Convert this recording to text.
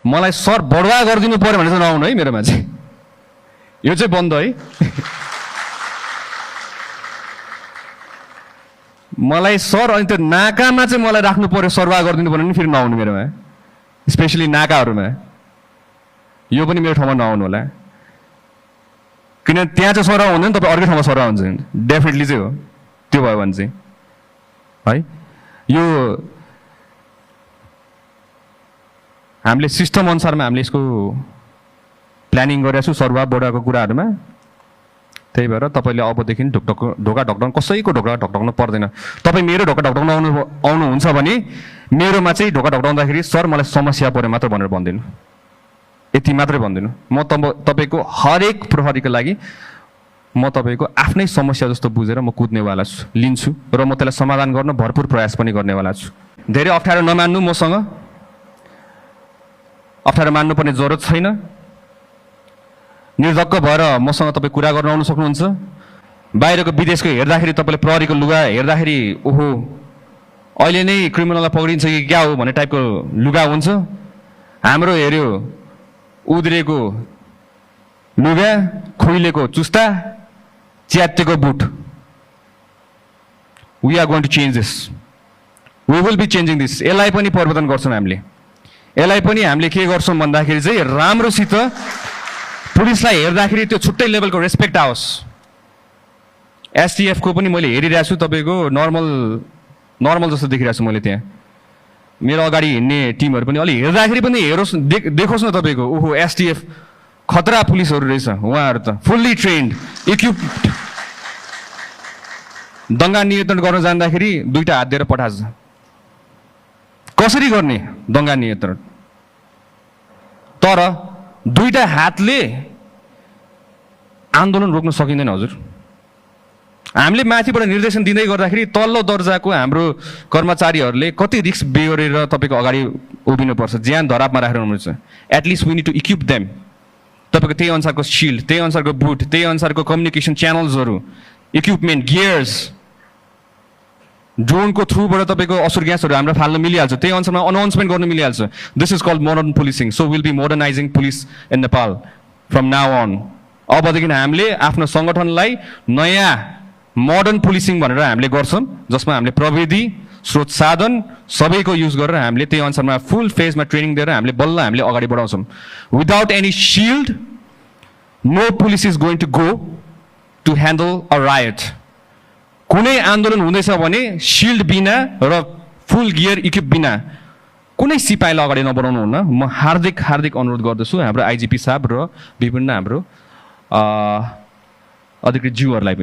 मलाई सर बढुवा गरिदिनु पर्यो भने चाहिँ नआउनु है मेरोमा चाहिँ यो चाहिँ बन्द है मलाई सर अनि त्यो नाकामा चाहिँ मलाई राख्नु पर्यो सरवाह गरिदिनु पर्यो भने फेरि नआउनु मेरोमा स्पेसली नाकाहरूमा यो पनि मेरो ठाउँमा नआउनु होला किन त्यहाँ चाहिँ सरवाह हुँदैन तपाईँ अर्कै ठाउँमा सरवाह हुन्छ डेफिनेटली चाहिँ हो त्यो भयो भने चाहिँ है यो हामीले सिस्टम अनुसारमा हामीले यसको प्लानिङ गरेका छौँ सरवाह बढाएको कुराहरूमा त्यही भएर तपाईँले अबदेखि ढोका ढकढक्न कसैको ढोका ढकढक्न पर्दैन तपाईँ मेरो ढोका ढकढक्न आउनुहुन्छ भने मेरोमा चाहिँ ढोका ढकढक्दाखेरि सर मलाई समस्या पर्यो मात्र भनेर भनिदिनु यति मात्रै भनिदिनु म तपाईँको हरेक प्रहरीको लागि म तपाईँको आफ्नै समस्या जस्तो बुझेर म कुद्नेवाला छु लिन्छु र म त्यसलाई समाधान गर्न भरपुर प्रयास पनि गर्नेवाला छु धेरै अप्ठ्यारो नमान्नु मसँग अप्ठ्यारो मान्नुपर्ने जरुरत छैन निर्धक्क भएर मसँग तपाईँ कुरा गर्न आउनु सक्नुहुन्छ बाहिरको विदेशको हेर्दाखेरि तपाईँले प्रहरीको लुगा हेर्दाखेरि ओहो अहिले नै क्रिमिनललाई पक्रिन्छ कि क्या हो भन्ने टाइपको लुगा हुन्छ हाम्रो हेऱ्यो उद्रेको लुगा खुइलेको चुस्ता च्यातेको boot we are going to change this we will be changing this यसलाई पनि परिवर्तन गर्छौँ हामीले यसलाई पनि हामीले के गर्छौँ भन्दाखेरि चाहिँ राम्रोसित पुलिसलाई हेर्दाखेरि त्यो छुट्टै लेभलको रेस्पेक्ट आओस् एसटिएफ को पनि मैले हेरिरहेको छु तपाईँको नर्मल जस्तो देखिरहेको छु मैले त्यहाँ मेरो अगाडि हिँड्ने टिमहरू पनि अलि हेर्दाखेरि पनि हेरोस् देखोस् न तपाईँको ओहो एसटिएफ खतरा पुलिसहरू रहेछ उहाँहरू त फुल्ली ट्रेन्ड इक्विप्ड दङ्गा नियन्त्रण गर्न जाँदाखेरि दुईटा हात दिएर पठान्छ कसरी गर्ने दङ्गा नियन्त्रण तर दुईटा हातले आन्दोलन रोक्न सकिँदैन हजुर हामीले माथिबाट निर्देशन दिँदै गर्दाखेरि तल्लो दर्जाको हाम्रो कर्मचारीहरूले कति रिस्क बेहोरेर तपाईँको अगाडि उभिनुपर्छ ज्यान धरापमा राखेर हुनुहुन्छ at least we need to equip them तपाईँको त्यही अनुसारको सिल्ड त्यही अनुसारको बुट त्यही अनुसारको कम्युनिकेसन च्यानल्सहरू इक्विपमेन्ट गियर्स ड्रोनको थ्रुबाट तपाईँको असुर ग्यासहरू हाम्रो फाल्न मिलिहाल्छ त्यही अनुसारमा अनाउन्समेन्ट गर्न मिलिहाल्छ this is called modern policing so will be modernising police in Nepal from now on अबदेखि हामीले आफ्नो सङ्गठनलाई नयाँ मोडर्न पुलिसिङ भनेर हामीले गर्छौँ जसमा हामीले प्रविधि स्रोत साधन सबैको युज गरेर हामीले त्यही अनुसारमा फुल फेजमा ट्रेनिङ दिएर हामीले बल्ल हामीले अगाडि बढाउँछौँ without any shield no police is going to go to handle a riot कुनै आन्दोलन हुँदैछ भने सिल्ड बिना र फुल गियर इक्विप बिना कुनै सिपाहीलाई अगाडि नबढाउनु हुन्न म हार्दिक अनुरोध गर्दछु हाम्रो आइजिपी साहब र विभिन्न हाम्रो अधिकृत ज्यूहरूलाई पनि